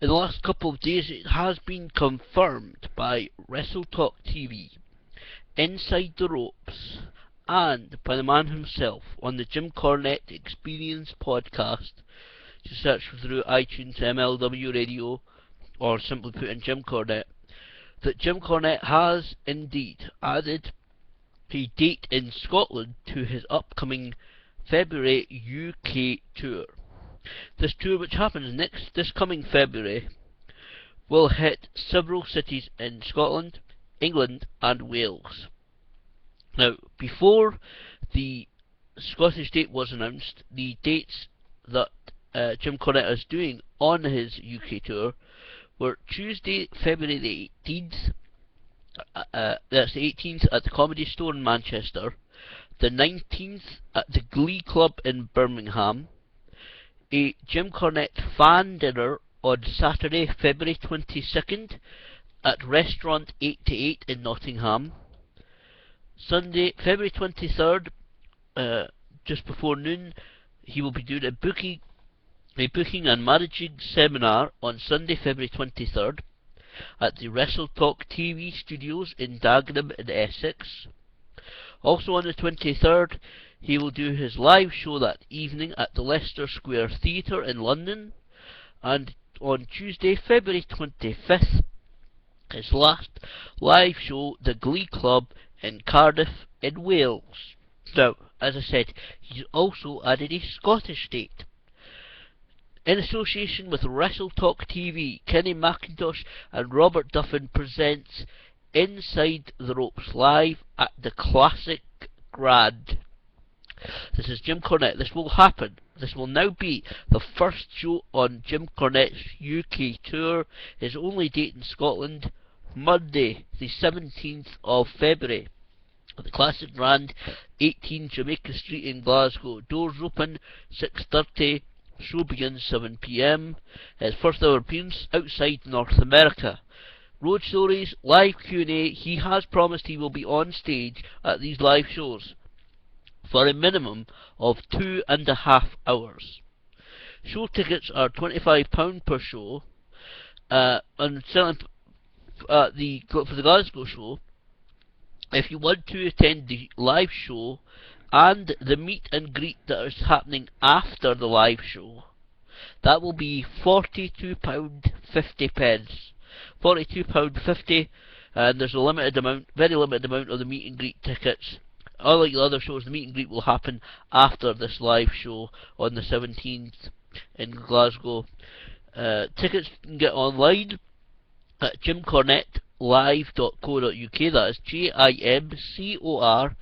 In the last couple of days, it has been confirmed by WrestleTalk TV, Inside the Ropes, and by the man himself on the Jim Cornette Experience podcast. To search through iTunes, MLW Radio, or simply put in Jim Cornette, that Jim Cornette has indeed added a date in Scotland to his upcoming February UK tour. This tour, which happens this coming February, will hit several cities in Scotland, England and Wales. Now, before the Scottish date was announced, the dates that Jim Cornette is doing on his UK tour were Tuesday, February the 18th, that's the 18th at the Comedy Store in Manchester, the 19th at the Glee Club in Birmingham, a Jim Cornette fan dinner on Saturday, February 22nd at Restaurant 8 in Nottingham, Sunday, February 23rd, just before noon, he will be doing a booking and managing seminar on Sunday, February 23rd at the WrestleTalk TV studios in Dagenham in Essex. Also on the 23rd, he will do his live show that evening at the Leicester Square Theatre in London. And on Tuesday, February 25th, his last live show, the Glee Club in Cardiff in Wales. Now, as I said, he's also added a Scottish date. In association with WrestleTalk TV, Kenny McIntosh and Robert Duffin presents Inside the Ropes live at the Classic Grand. This is Jim Cornette. This will happen. This will now be the first show on Jim Cornette's UK tour. His only date in Scotland, Monday, the 17th of February. At the Classic Grand, 18 Jamaica Street in Glasgow. Doors open 6:30. Show begins 7 p.m. His first ever appearance outside North America. Road stories, live Q&A. He has promised he will be on stage at these live shows for a minimum of 2.5 hours. Show tickets are £25 per show, and selling for the Glasgow show. If you want to attend the live show and the meet and greet that is happening after the live show, that will be £42.50. £42.50, and there's a limited amount, very limited amount of the meet and greet tickets. Unlike the other shows, the meet and greet will happen after this live show on the 17th in Glasgow. Tickets you can get online at jimcornettelive.co.uk. That is JimCornettelive.co.uk.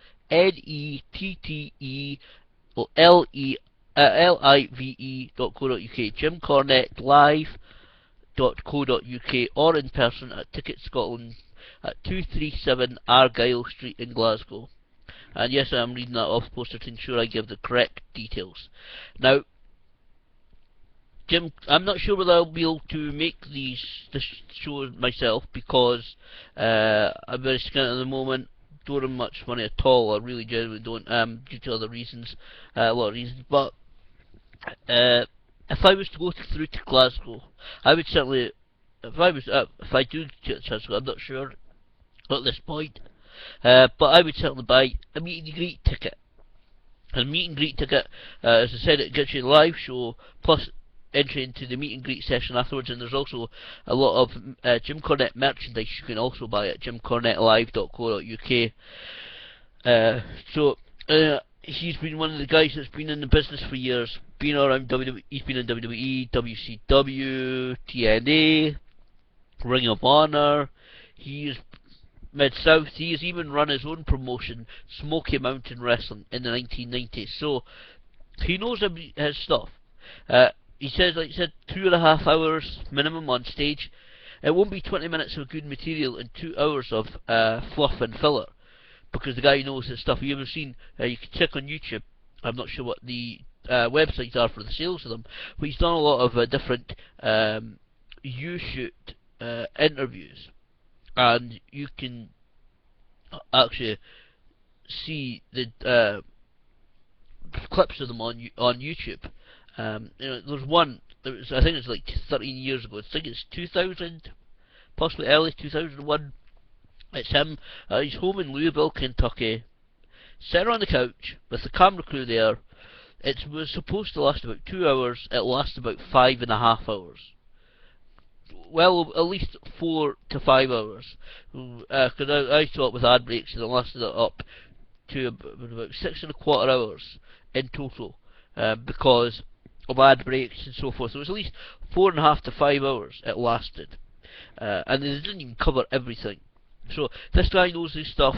jimcornettelive.co.uk, or in person at Ticket Scotland at 237 Argyle Street in Glasgow. And yes, I am reading that off the poster to ensure I give the correct details. Now, Jim, I'm not sure whether I'll be able to make this show myself, because I'm very skint at the moment. Don't have much money at all. I really genuinely don't, due to other reasons, a lot of reasons. But if I was to go through to Glasgow, I would certainly, if I do get a chance, I'm not sure at this point, but I would certainly buy a meet and greet ticket. A meet and greet ticket, as I said, it gets you a live show plus entry into the meet and greet session afterwards, and there's also a lot of Jim Cornette merchandise you can also buy at jimcornettelive.co.uk. He's been one of the guys that's been in the business for years, been around WWE. He's been in WWE, WCW, TNA, Ring of Honor. He's Mid-South. He has even run his own promotion, Smoky Mountain Wrestling, in the 1990s. So he knows his stuff. He says, like I said, 2.5 hours minimum on stage. It won't be 20 minutes of good material and 2 hours of fluff and filler, because the guy knows his stuff. You haven't seen, you can check on YouTube. I'm not sure what the websites are for the sales of them, but he's done a lot of different U-shoot interviews, and you can actually see the clips of them on YouTube. There's one I think it's like 13 years ago. I think it's 2000, possibly early 2001. It's him. He's home in Louisville, Kentucky, sitting on the couch with the camera crew there. It was supposed to last about 2 hours. It lasted about 5.5 hours. Well, at least 4 to 5 hours. Because I saw it with ad breaks, and it lasted up to about 6.25 hours in total, because of ad breaks and so forth. So it was at least 4.5 to 5 hours it lasted, and they didn't even cover everything. So this guy knows his stuff.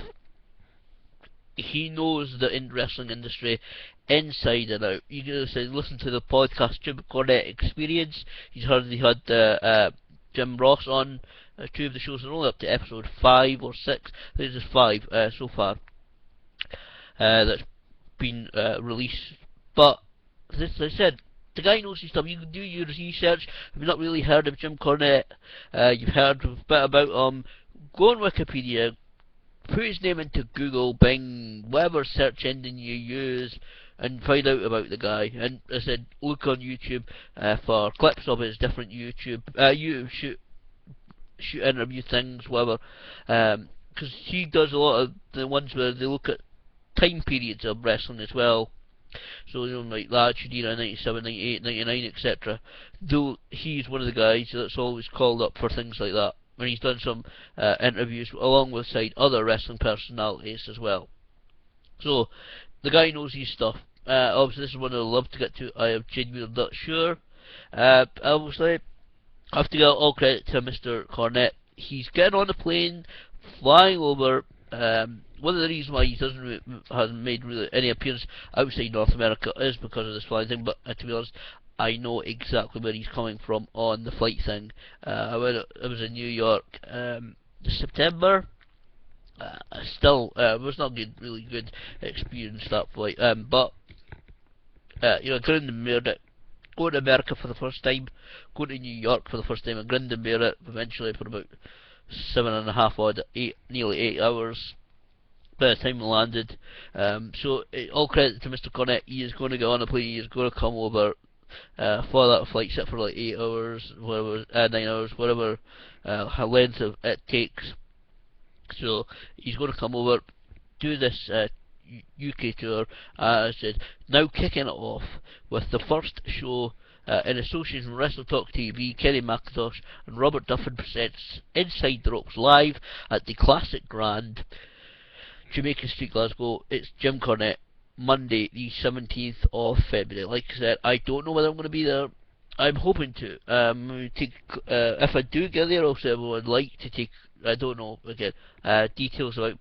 He knows the wrestling industry inside and out. You can say, listen to the podcast Jim Cornette Experience. He's heard he had Jim Ross on 2 of the shows. They're only up to episode 5 or 6. I think there's 5 so far that's been released. But as I said, the guy knows his stuff. You can do your research. If you've not really heard of Jim Cornette, you've heard a bit about him, go on Wikipedia, put his name into Google, Bing, whatever search engine you use, and find out about the guy. And as I said, look on YouTube for clips of his different YouTube shoot interview things, whatever. Because he does a lot of the ones where they look at time periods of wrestling as well. So, you know, like La Chudina, 97, 98, 99, etc. Though he's one of the guys that's always called up for things like that. And he's done some interviews along with other wrestling personalities as well. So, the guy knows his stuff. Obviously, this is one I'd love to get to. I am genuinely not sure. Obviously, I have to give all credit to Mr. Cornette. He's getting on the plane, flying over. One of the reasons why he hasn't made really any appearance outside North America is because of this flying thing. But to be honest, I know exactly where he's coming from on the flight thing. I was in New York September. Still, it was not really good experience that flight. But you know, grinned and beared it. Going to America for the first time, going to New York for the first time, and grinned and bear it eventually for about 7.5 nearly 8 hours by the time we landed. So all credit to Mr. Cornette. He is going to get on a plane. He is going to come over for that flight, sit for like 8 hours, whatever, 9 hours, whatever length it takes. So he's going to come over, do this UK tour, as I said, now kicking it off with the first show in association with Wrestle Talk TV. Kenny McIntosh and Robert Duffin presents Inside the Ropes live at the Classic Grand, Jamaica Street, Glasgow. It's Jim Cornette, Monday the 17th of February. Like I said, I don't know whether I'm going to be there. I'm hoping to. If I do get there, also I would like to take, I don't know, again, details about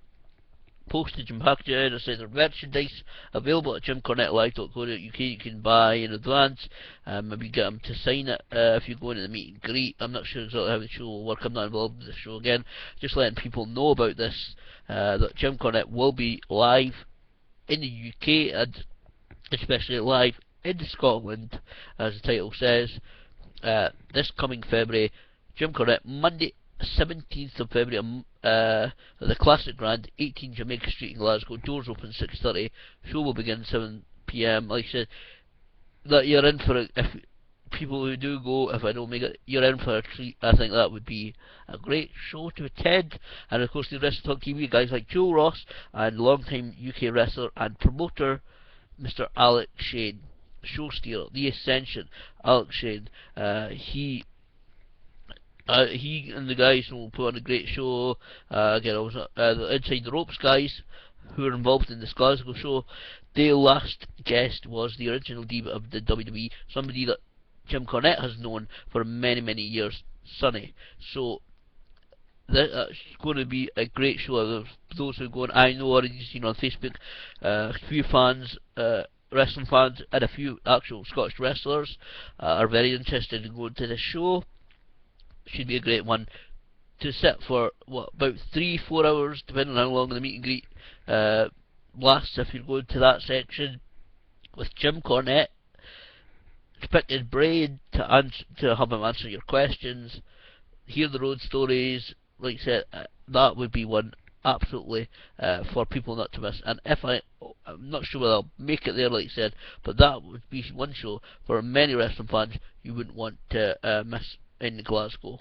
postage and packaging. I said there's merchandise available at jimcornettelive.co.uk. You can buy in advance. Maybe get them to sign it if you go into the meet and greet. I'm not sure exactly how the show will work. I'm not involved in the show again. Just letting people know about this, that Jim Cornette will be live in the UK and especially live in Scotland, as the title says, this coming February. Jim Cornette, Monday 17th of February at the Classic Grand, 18 Jamaica Street in Glasgow. Doors open 6:30. Show will begin 7 PM. Like I said, that you're in for if people who do go, if I don't make it, you're in for a treat. I think that would be a great show to attend. And of course, the Wrestle Talk TV guys like Joe Ross and long-time UK wrestler and promoter Mr. Alex Shane, show stealer, the Ascension. Alex Shane, he and the guys will put on a great show. Again, I was the Inside the Ropes guys who were involved in this Glasgow show. Their last guest was the original diva of the WWE, somebody that Jim Cornette has known for many, many years, Sonny. So that's going to be a great show. Those who go on, I know already seen on Facebook, a few fans, wrestling fans, and a few actual Scottish wrestlers are very interested in going to this show. Should be a great one to sit for about 3-4 hours, depending on how long the meet and greet lasts. If you're going to that section with Jim Cornette, to pick his brain, to have him answer your questions, hear the road stories. Like I said, that would be one absolutely for people not to miss. And if I I'm not sure whether I'll make it there, like I said, but that would be one show for many wrestling fans you wouldn't want to miss in Glasgow.